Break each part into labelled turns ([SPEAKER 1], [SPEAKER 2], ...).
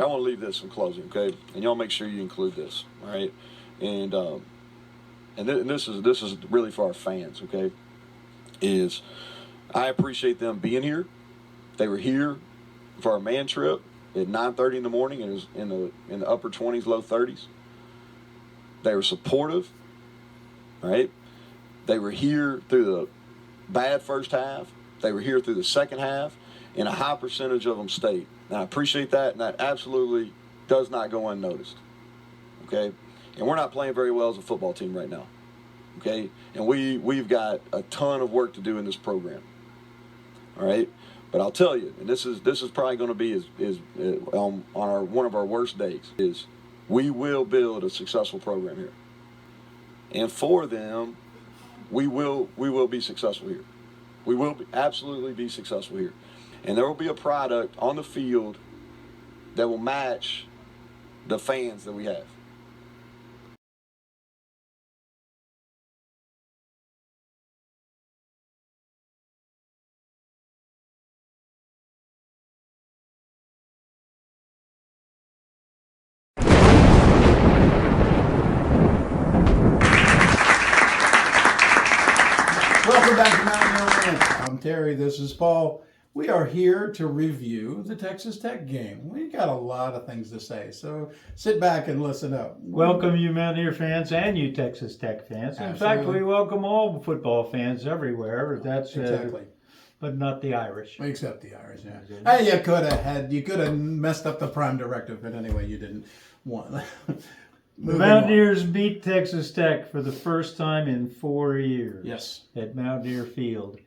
[SPEAKER 1] I want to leave this in closing, okay? And y'all make sure you include this, all right? And this is really for our fans, okay? Is I appreciate them being here. They were here for our man trip at 9:30 in the morning. It was in the upper 20s, low 30s. They were supportive, right? They were here through the bad first half. They were here through the second half, and a high percentage of them stayed. And I appreciate that, and that absolutely does not go unnoticed, okay? And we're not playing very well as a football team right now, okay? And we've got a ton of work to do in this program, all right? But I'll tell you, and this is probably going to be on one of our worst days, is we will build a successful program here. And for them, we will be successful here. We will absolutely be successful here. And there will be a product on the field that will match the fans that we have.
[SPEAKER 2] Welcome back to Mountaineer Rants. I'm Terry, this is Paul. We are here to review the Texas Tech game. We got a lot of things to say, so sit back and listen up.
[SPEAKER 3] Welcome you Mountaineer fans and you Texas Tech fans. In fact, we welcome all football fans everywhere. That's
[SPEAKER 2] exactly.
[SPEAKER 3] But not the Irish.
[SPEAKER 2] Except the Irish, yeah. Hey, you could have messed up the prime directive, but anyway, you didn't want.
[SPEAKER 3] The Mountaineers beat Texas Tech for the first time in 4 years.
[SPEAKER 2] Yes.
[SPEAKER 3] At Mountaineer Field.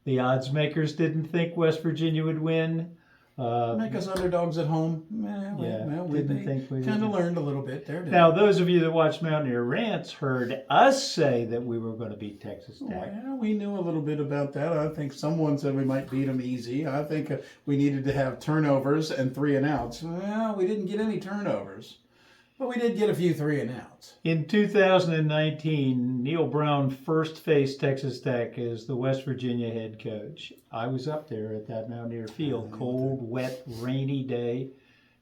[SPEAKER 3] The odds makers didn't think West Virginia would win.
[SPEAKER 2] Make us underdogs at home. We kind of learned a little bit there.
[SPEAKER 3] Now, those of you that watch Mountaineer Rants heard us say that we were going to beat Texas Tech.
[SPEAKER 2] Well, we knew a little bit about that. I think someone said we might beat them easy. I think we needed to have turnovers and 3 and outs. Well, we didn't get any turnovers. But we did get a few 3 and outs.
[SPEAKER 3] In 2019, Neil Brown first faced Texas Tech as the West Virginia head coach. I was up there at that Mountaineer Field, cold, wet, rainy day,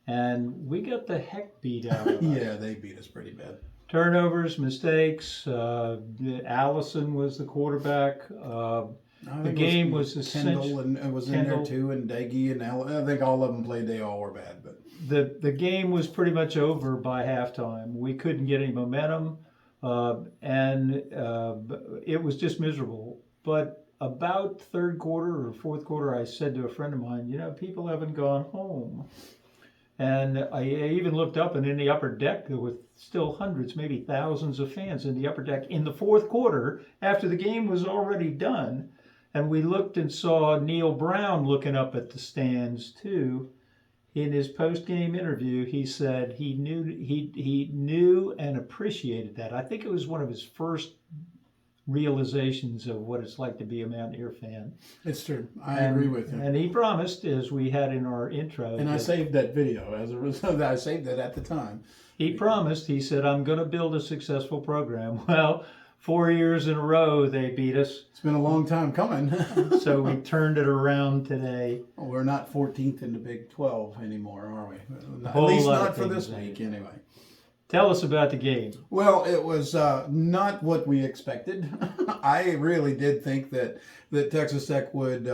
[SPEAKER 3] and we got the heck beat out of us.
[SPEAKER 2] Yeah, they beat us pretty bad.
[SPEAKER 3] Turnovers, mistakes. Allison was the quarterback. The game was essentially
[SPEAKER 2] Kendall was in there too, and Deggy and I think all of them played. They all were bad, but
[SPEAKER 3] the game was pretty much over by halftime. We couldn't get any momentum, and it was just miserable. But about third quarter or fourth quarter, I said to a friend of mine, people haven't gone home. And I even looked up, and in the upper deck, there were still hundreds, maybe thousands of fans in the upper deck in the fourth quarter after the game was already done. And we looked and saw Neil Brown looking up at the stands too. In his post-game interview, he said he knew and appreciated that. I think it was one of his first realizations of what it's like to be a Mountaineer fan.
[SPEAKER 2] It's true. I agree with him.
[SPEAKER 3] And he promised, as we had in our intro.
[SPEAKER 2] And I saved that video as a result. I saved it at the time.
[SPEAKER 3] He promised, he said, I'm going to build a successful program. Well, 4 years in a row they beat us.
[SPEAKER 2] It's been a long time coming.
[SPEAKER 3] So we turned it around today.
[SPEAKER 2] Well, we're not 14th in the Big 12 anymore, are we? At least not for this week, anyway.
[SPEAKER 3] Tell us about the game.
[SPEAKER 2] Well, it was not what we expected. I really did think that Texas Tech would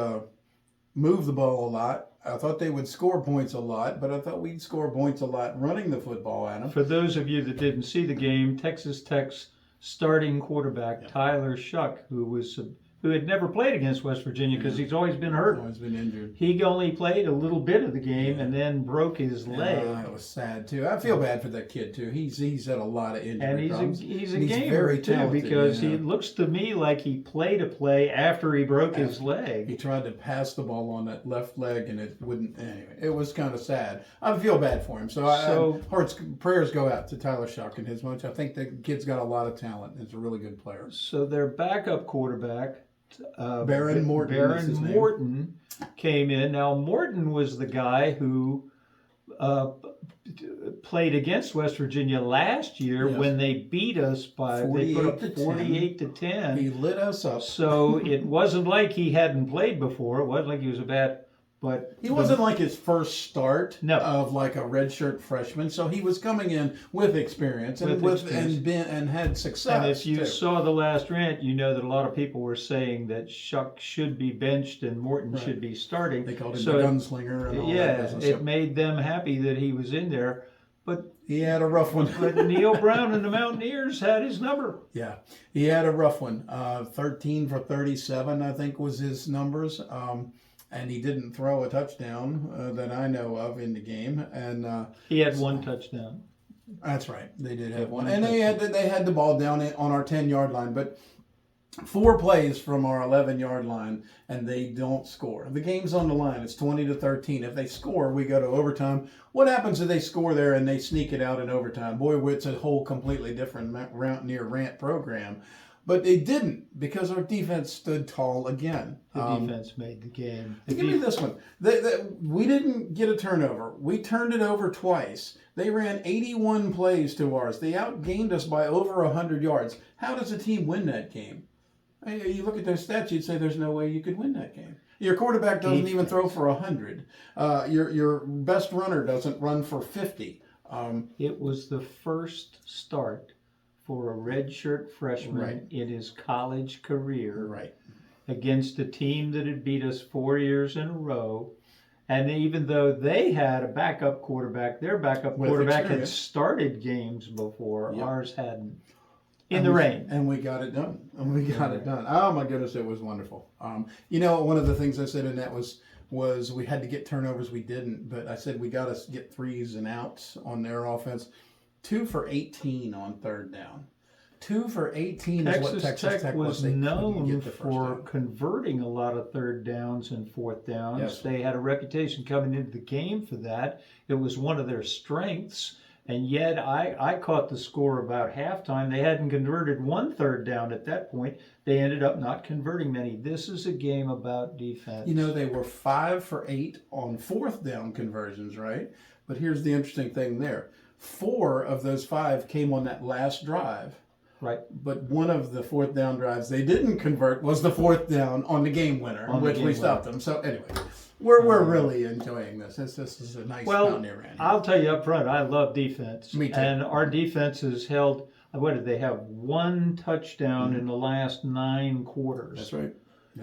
[SPEAKER 2] move the ball a lot. I thought they would score points a lot, but I thought we'd score points a lot running the football at them.
[SPEAKER 3] For those of you that didn't see the game, Texas Tech's starting quarterback, Tyler Shuck, who had never played against West Virginia because he's always been hurt.
[SPEAKER 2] Always been injured.
[SPEAKER 3] He only played a little bit of the game and then broke his leg.
[SPEAKER 2] It was sad too. I feel bad for that kid too. He's had a lot of injury problems.
[SPEAKER 3] And he's a gamer too, because he looks to me like he played a play after he broke his leg.
[SPEAKER 2] He tried to pass the ball on that left leg and it wouldn't. Anyway, it was kind of sad. I feel bad for him. So prayers go out to Tyler Shuck and his bunch. I think the kid's got a lot of talent. He's a really good player.
[SPEAKER 3] So their backup quarterback,
[SPEAKER 2] Baron Morton
[SPEAKER 3] came in. Now, Morton was the guy who played against West Virginia last year when they beat us by 48 to 10.
[SPEAKER 2] He lit us up.
[SPEAKER 3] So it wasn't like he hadn't played before. It wasn't like he was a bad But
[SPEAKER 2] He wasn't like his first start
[SPEAKER 3] No.
[SPEAKER 2] of like a redshirt freshman, so he was coming in with experience and and had success.
[SPEAKER 3] And if you
[SPEAKER 2] too.
[SPEAKER 3] saw the last rant, you know that a lot of people were saying that Shuck should be benched and Morton
[SPEAKER 2] Right.
[SPEAKER 3] should be starting.
[SPEAKER 2] They called him
[SPEAKER 3] So
[SPEAKER 2] the gunslinger and all that
[SPEAKER 3] yeah,
[SPEAKER 2] business.
[SPEAKER 3] it made them happy that he was in there. But
[SPEAKER 2] He had a rough one.
[SPEAKER 3] Neil Brown and the Mountaineers had his number.
[SPEAKER 2] Yeah, he had a rough one. 13 for 37, I think, was his numbers. And he didn't throw a touchdown that I know of in the game. And
[SPEAKER 3] He had one touchdown.
[SPEAKER 2] that's right, they did have one.
[SPEAKER 3] one
[SPEAKER 2] And they had the ball down on our 10-yard line, but 4 plays from our 11-yard line, and they don't score. The game's on the line. It's 20-13. If they score, we go to overtime. What happens if they score there and they sneak it out in overtime? Boy, it's a whole completely different Mountaineer rant program. But they didn't, because our defense stood tall again.
[SPEAKER 3] The defense made the game.
[SPEAKER 2] Give me this one. We didn't get a turnover. We turned it over twice. They ran 81 plays to ours. They outgained us by over 100 yards. How does a team win that game? You look at those stats, you'd say there's no way you could win that game. Your quarterback doesn't even throw for 100. Your best runner doesn't run for 50.
[SPEAKER 3] It was the first start for a redshirt freshman
[SPEAKER 2] Right.
[SPEAKER 3] in his college career
[SPEAKER 2] Right.
[SPEAKER 3] against a team that had beat us 4 years in a row. And even though they had a backup quarterback, their backup
[SPEAKER 2] With
[SPEAKER 3] quarterback had
[SPEAKER 2] experience.
[SPEAKER 3] started games before.
[SPEAKER 2] Yep.
[SPEAKER 3] Ours hadn't. In the rain.
[SPEAKER 2] And we got it done. Oh my goodness, it was wonderful. One of the things I said in that was we had to get turnovers. We didn't, but I said we got to get 3s and outs on their offense. 2 for 18 on third down. 2 for 18 is what Texas Tech
[SPEAKER 3] was
[SPEAKER 2] They couldn't
[SPEAKER 3] known
[SPEAKER 2] get the first
[SPEAKER 3] for
[SPEAKER 2] down.
[SPEAKER 3] converting a lot of third downs and fourth downs.
[SPEAKER 2] Yes.
[SPEAKER 3] They had a reputation coming into the game for that. It was one of their strengths. And yet I caught the score about halftime. They hadn't converted 1 third down at that point. They ended up not converting many. This is a game about defense.
[SPEAKER 2] They were 5 for 8 on fourth down conversions, right? But here's the interesting thing there. 4 of those 5 came on that last drive.
[SPEAKER 3] Right.
[SPEAKER 2] But one of the fourth down drives they didn't convert was the fourth down on the game winner, which we stopped them. So anyway, we're really enjoying this. This is a nice Mountaineer rant.
[SPEAKER 3] I'll tell you up front, I love defense.
[SPEAKER 2] Me too.
[SPEAKER 3] And our defense has held, what did they have? 1 touchdown in the last 9 quarters.
[SPEAKER 2] That's right.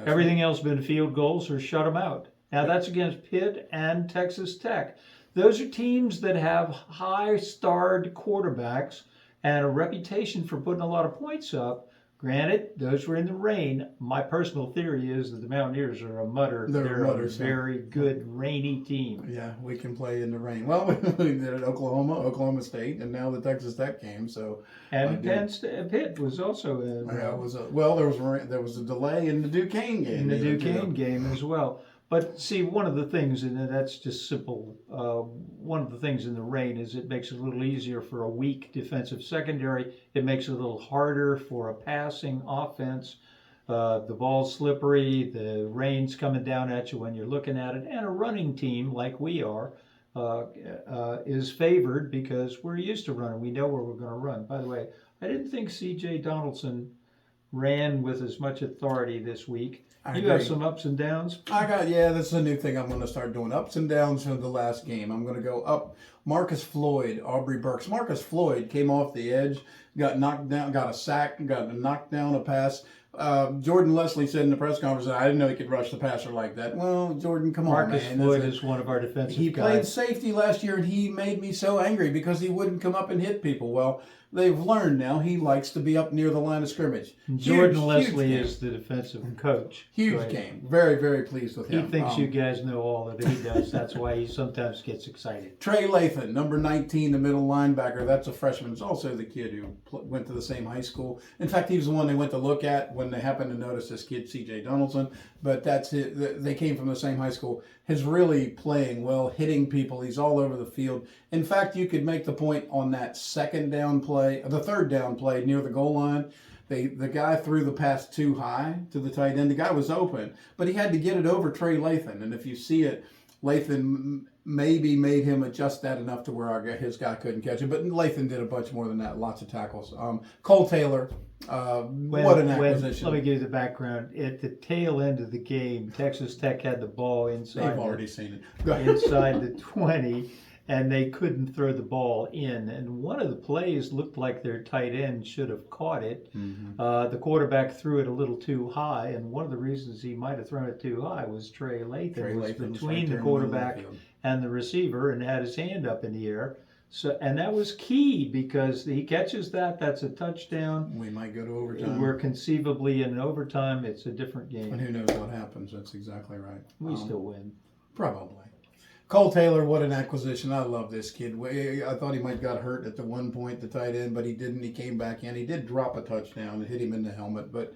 [SPEAKER 3] Everything else been field goals or shut them out. Now that's against Pitt and Texas Tech. Those are teams that have high-starred quarterbacks and a reputation for putting a lot of points up. Granted, those were in the rain. My personal theory is that the Mountaineers are a mutter. They're a very good rainy team.
[SPEAKER 2] Yeah, we can play in the rain. Well, we did it at Oklahoma State, and now the Texas Tech game. So
[SPEAKER 3] And Pitt was also
[SPEAKER 2] there was a delay in the Duquesne game.
[SPEAKER 3] in the Duquesne game as well. But see, one of the things, and that's just simple, one of the things in the rain is it makes it a little easier for a weak defensive secondary. It makes it a little harder for a passing offense. The ball's slippery, the rain's coming down at you when you're looking at it, and a running team like we are is favored because we're used to running. We know where we're going to run. By the way, I didn't think C.J. Donaldson ran with as much authority this week. You have some ups and downs?
[SPEAKER 2] That's a new thing I'm going to start doing. Ups and downs from the last game. I'm going to go up. Marcus Floyd, Aubrey Burks. Marcus Floyd came off the edge, got knocked down, got a sack, got knocked down a pass. Jordan Leslie said in the press conference, I didn't know he could rush the passer like that. Well, Jordan, come on, man.
[SPEAKER 3] Marcus Floyd is one of our defensive
[SPEAKER 2] He
[SPEAKER 3] guys.
[SPEAKER 2] played safety last year, and he made me so angry because he wouldn't come up and hit people. Well, they've learned now he likes to be up near the line of scrimmage.
[SPEAKER 3] Jordan Leslie is the defensive coach.
[SPEAKER 2] Huge game. Very, very pleased with him.
[SPEAKER 3] He thinks you guys know all that he does. That's why he sometimes gets excited.
[SPEAKER 2] Trey Lathan, number 19, the middle linebacker. That's a freshman. He's also the kid who went to the same high school. In fact, he was the one they went to look at when they happened to notice this kid, C.J. Donaldson. But that's it. They came from the same high school. He's really playing well, hitting people. He's all over the field. In fact, you could make the point on that third down play near the goal line. The guy threw the pass too high to the tight end. The guy was open, but he had to get it over Trey Lathan. And if you see it, Lathan maybe made him adjust that enough to where his guy couldn't catch it. But Lathan did a bunch more than that, lots of tackles. Cole Taylor, what an acquisition.
[SPEAKER 3] Let me give you the background. At the tail end of the game, Texas Tech had the ball inside.
[SPEAKER 2] They've already seen it.
[SPEAKER 3] Inside the 20, and they couldn't throw the ball in. And one of the plays looked like their tight end should have caught it. The quarterback threw it a little too high, and one of the reasons he might have thrown it too high was Trey Lathan was between the quarterback and the receiver and had his hand up in the air. So, and that was key because he catches that, that's a touchdown.
[SPEAKER 2] We might go to overtime.
[SPEAKER 3] We're conceivably in overtime. It's a different game.
[SPEAKER 2] And who knows what happens. That's exactly right.
[SPEAKER 3] We still win.
[SPEAKER 2] Probably. Cole Taylor, what an acquisition. I love this kid. I thought he might got hurt at the one point, the tight end, but he didn't. He came back in. He did drop a touchdown and hit him in the helmet. But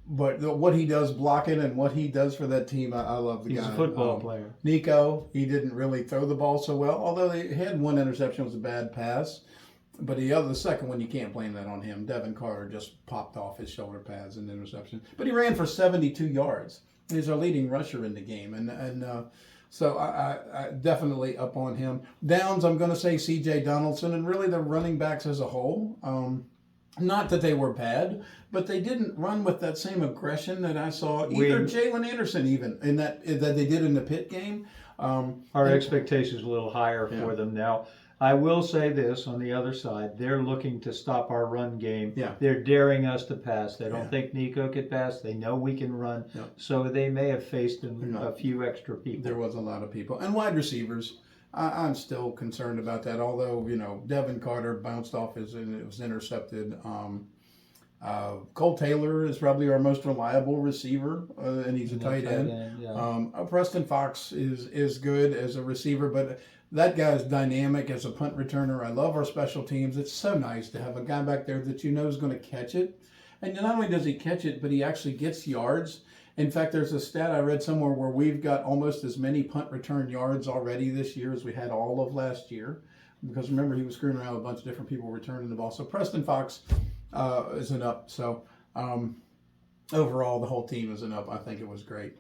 [SPEAKER 2] what he does blocking and what he does for that team, I love the guy.
[SPEAKER 3] He's a football player.
[SPEAKER 2] Nicco, he didn't really throw the ball so well, although they had one interception. It was a bad pass. But the second one, you can't blame that on him. Devin Carter just popped off his shoulder pads and interception. But he ran for 72 yards. He's our leading rusher in the game. So I definitely up on him. Downs, I'm going to say C.J. Donaldson, and really the running backs as a whole. Not that they were bad, but they didn't run with that same aggression that I saw. Either Jalen Anderson, even in that they did in the Pitt game.
[SPEAKER 3] Our expectations are a little higher for them now. I will say this on the other side: they're looking to stop our run game.
[SPEAKER 2] Yeah.
[SPEAKER 3] They're daring us to pass. They don't think Nicco could pass. They know we can run.
[SPEAKER 2] Yeah.
[SPEAKER 3] So they may have faced a few extra people.
[SPEAKER 2] There was a lot of people. And wide receivers, I'm still concerned about that. Although, Devin Carter bounced off and it was intercepted. Cole Taylor is probably our most reliable receiver, and he's a tight end. Preston Fox is good as a receiver, but that guy's dynamic as a punt returner. I love our special teams. It's so nice to have a guy back there that is going to catch it. And not only does he catch it, but he actually gets yards. In fact, there's a stat I read somewhere where we've got almost as many punt return yards already this year as we had all of last year. Because remember, he was screwing around with a bunch of different people returning the ball. So Preston Fox is an up. So overall, the whole team is an up. I think it was great.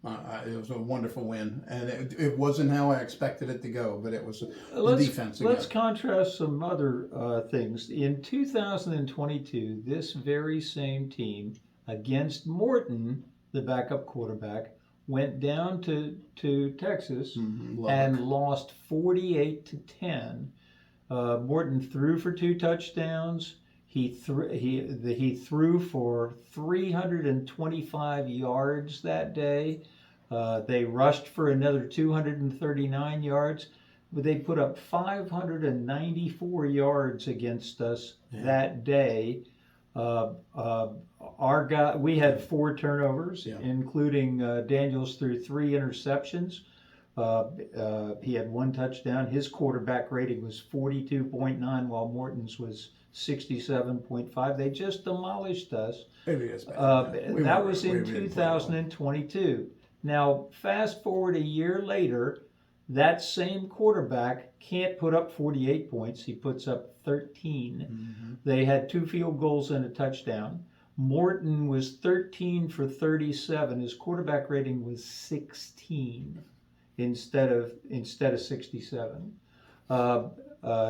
[SPEAKER 2] It was a wonderful win, and it wasn't how I expected it to go, but it was the defense again.
[SPEAKER 3] Let's contrast some other things. In 2022, this very same team against Morton, the backup quarterback, went down to Texas and lost 48-10. Morton threw for 2 touchdowns. He threw for 325 yards that day. They rushed for another 239 yards, but they put up 594 yards against us that day. Our guy, we had 4 turnovers, including Daniels threw 3 interceptions. He had 1 touchdown. His quarterback rating was 42.9, while Morton's was 67.5. They just demolished us. That was in 2022. Now, fast forward a year later, that same quarterback can't put up 48 points. He puts up 13. They had 2 field goals and a touchdown. Morton was 13 for 37. His quarterback rating was 16 instead of 67.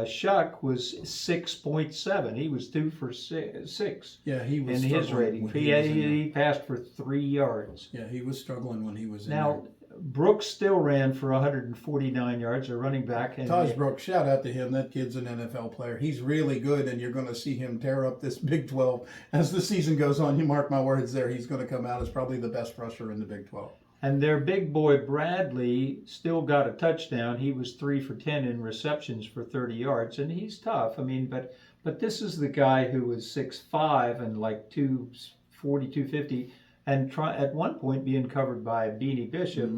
[SPEAKER 3] Shuck was 6.7. He was 2 for 6.
[SPEAKER 2] Yeah, he was
[SPEAKER 3] in his rating. He passed for 3 yards.
[SPEAKER 2] Yeah, he was struggling when he was in
[SPEAKER 3] now, Brooks still ran for 149 yards, a running back. And
[SPEAKER 2] Taj Brooks, shout out to him. That kid's an NFL player. He's really good, and you're going to see him tear up this Big 12. As the season goes on, you mark my words there, he's going to come out as probably the best rusher in the Big 12.
[SPEAKER 3] And their big boy Bradley still got a touchdown. He was 3 for 10 in receptions for 30 yards, and he's tough. I mean, but this is the guy who was 6'5" and like 240, 250, and at one point being covered by Beanie Bishop,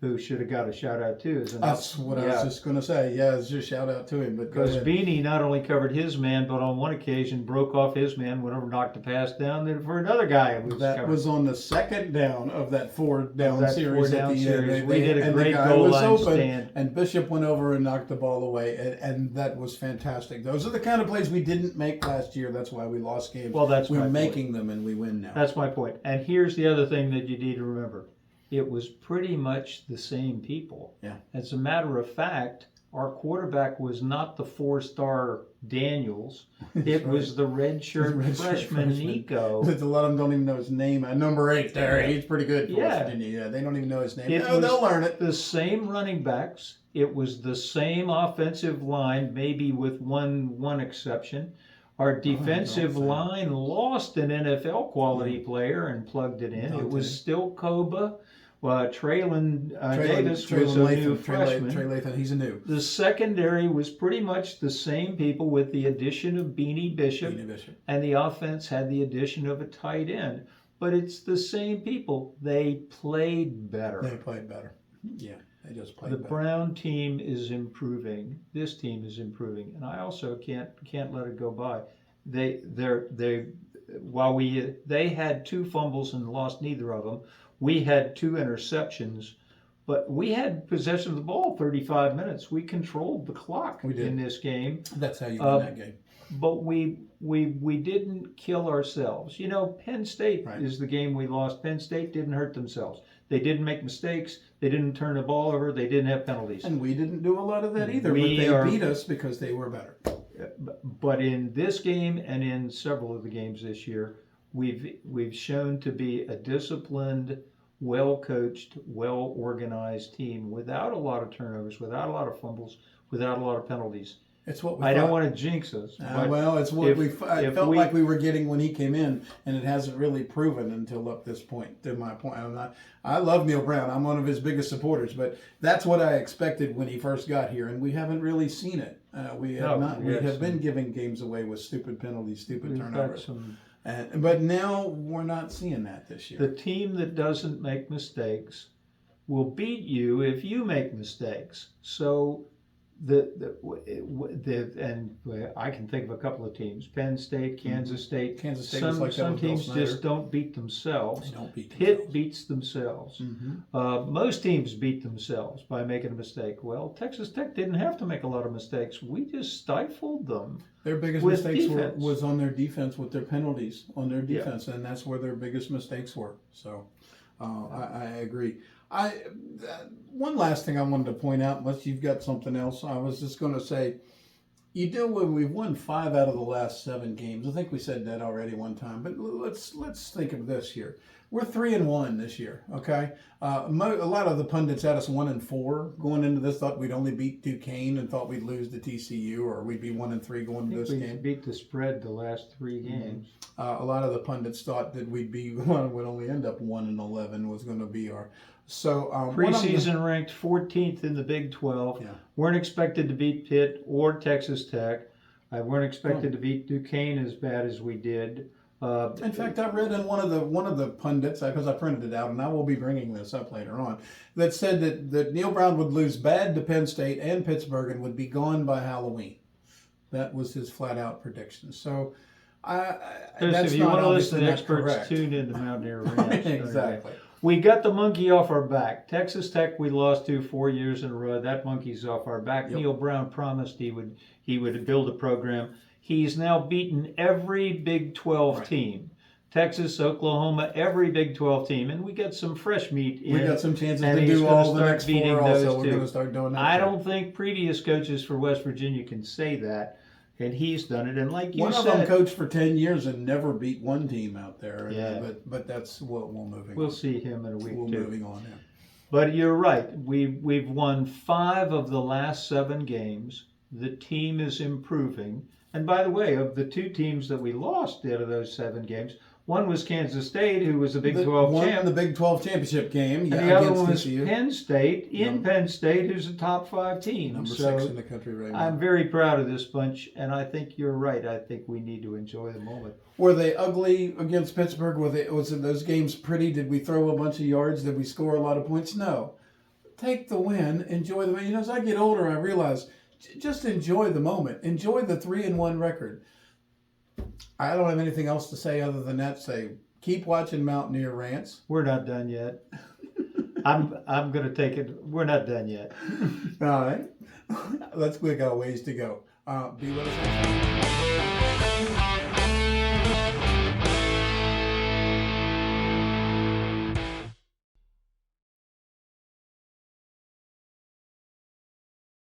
[SPEAKER 3] who should have got a shout out too.
[SPEAKER 2] That's what I was just going to say. Yeah, it's just shout out to him.
[SPEAKER 3] Because Beanie not only covered his man, but on one occasion broke off his man, whenever knocked a pass down for another guy.
[SPEAKER 2] That was on the second down of that 4-down series at the end.
[SPEAKER 3] We did a great goal line stand.
[SPEAKER 2] And Bishop went over and knocked the ball away, and that was fantastic. Those are the kind of plays we didn't make last year. That's why we lost games.
[SPEAKER 3] Well, we're
[SPEAKER 2] making them, and we win now.
[SPEAKER 3] That's my point. And here's the other thing that you need to remember. it was pretty much the same people.
[SPEAKER 2] Yeah.
[SPEAKER 3] As a matter of fact, our quarterback was not the 4-star Daniels. It was the redshirt freshman Nicco.
[SPEAKER 2] A lot of them don't even know his name. Number 8 there, he's pretty good for West Virginia. Yeah, they don't even know his name. They'll learn it.
[SPEAKER 3] The same running backs. It was the same offensive line, maybe with one exception. Our defensive line lost an NFL quality player and plugged it in. It was still Koba. Traylon Davis was a new freshman.
[SPEAKER 2] Trey Lathan, he's a new.
[SPEAKER 3] The secondary was pretty much the same people with the addition of Beanie Bishop. And the offense had the addition of a tight end. But it's the same people. They played better.
[SPEAKER 2] Yeah, they just played
[SPEAKER 3] better.
[SPEAKER 2] The
[SPEAKER 3] Brown team is improving. This team is improving. And I also can't let it go by. They had 2 fumbles and lost neither of them. We had 2 interceptions, but we had possession of the ball 35 minutes. We controlled the clock in this game.
[SPEAKER 2] That's how you win that game.
[SPEAKER 3] But we didn't kill ourselves. You know, Penn State is the game we lost. Penn State didn't hurt themselves. They didn't make mistakes. They didn't turn the ball over. They didn't have penalties.
[SPEAKER 2] And we didn't do a lot of that either. But they beat us because they were better.
[SPEAKER 3] But in this game and in several of the games this year, we've shown to be a disciplined, well-coached, well-organized team without a lot of turnovers, without a lot of fumbles, without a lot of penalties.
[SPEAKER 2] It's what we
[SPEAKER 3] I don't want to jinx us.
[SPEAKER 2] It's what I felt like we were getting when he came in, and it hasn't really proven until up this point. To my point, I love Neil Brown. I'm one of his biggest supporters, but that's what I expected when he first got here, and we haven't really seen it. We have been giving games away with stupid penalties, stupid turnovers. But now we're not seeing that this year.
[SPEAKER 3] The team that doesn't make mistakes will beat you if you make mistakes. So and I can think of a couple of teams: Penn State, Kansas State.
[SPEAKER 2] Kansas State was like that
[SPEAKER 3] some
[SPEAKER 2] with Bill
[SPEAKER 3] teams
[SPEAKER 2] Snyder.
[SPEAKER 3] just don't beat themselves.
[SPEAKER 2] They don't beat
[SPEAKER 3] Pitt beats themselves.
[SPEAKER 2] Mm-hmm.
[SPEAKER 3] Most teams beat themselves by making a mistake. Well, Texas Tech didn't have to make a lot of mistakes. We just stifled them.
[SPEAKER 2] Their biggest mistakes was on their defense with their penalties on their defense, and that's where their biggest mistakes were. So I agree. One last thing I wanted to point out, unless you've got something else, I was just going to say, we've won 5 out of the last 7 games. I think we said that already one time, but let's think of this here. We're 3-1 this year. Okay, a lot of the pundits had us 1-4 going into this. Thought we'd only beat Duquesne and thought we'd lose to TCU, or we'd be 1-3 going into this game.
[SPEAKER 3] We beat the spread the last 3 games.
[SPEAKER 2] A lot of the pundits thought that would only end up 1-11 was going to be our. So
[SPEAKER 3] preseason ranked 14th in the Big 12.
[SPEAKER 2] Yeah.
[SPEAKER 3] Weren't expected to beat Pitt or Texas Tech. I weren't expected to beat Duquesne as bad as we did.
[SPEAKER 2] In fact, I read in one of the pundits, because I printed it out, and I will be bringing this up later on, that said that Neil Brown would lose bad to Penn State and Pittsburgh and would be gone by Halloween. That was his flat-out prediction. So,
[SPEAKER 3] if you want to listen to experts, tune into Mountaineer Rants.
[SPEAKER 2] Exactly.
[SPEAKER 3] We got the monkey off our back. Texas Tech we lost to 4 years in a row. That monkey's off our back. Yep. Neil Brown promised he would build a program. He's now beaten every Big 12 team. Texas, Oklahoma, every Big 12 team. And we got some fresh meat in.
[SPEAKER 2] We got some chances to do all the next 4 also. We're going to start doing that.
[SPEAKER 3] I don't think previous coaches for West Virginia can say that. And he's done it. And like you said,
[SPEAKER 2] one of them coached for 10 years and never beat one team out there.
[SPEAKER 3] Yeah.
[SPEAKER 2] But that's what we're moving on.
[SPEAKER 3] We'll see him in a week,
[SPEAKER 2] We're moving on, yeah.
[SPEAKER 3] But you're right. We've won 5 of the last 7 games. The team is improving. And by the way, of the 2 teams that we lost out of those 7 games, one was Kansas State, who was a Big 12 champ.
[SPEAKER 2] Won the Big 12 championship game.
[SPEAKER 3] And the other one was Penn State, Penn State, who's a top 5 team.
[SPEAKER 2] Number 6 in the country right now.
[SPEAKER 3] I'm very proud of this bunch, and I think you're right. I think we need to enjoy the moment.
[SPEAKER 2] Were they ugly against Pittsburgh? Was it those games pretty? Did we throw a bunch of yards? Did we score a lot of points? No. Take the win. Enjoy the win. As I get older, I realize just enjoy the moment. Enjoy the 3-1 record. I don't have anything else to say other than that. Say, keep watching Mountaineer Rants.
[SPEAKER 3] We're not done yet. I'm going to take it. We're not done yet.
[SPEAKER 2] All right. We got a ways to go. Be with us.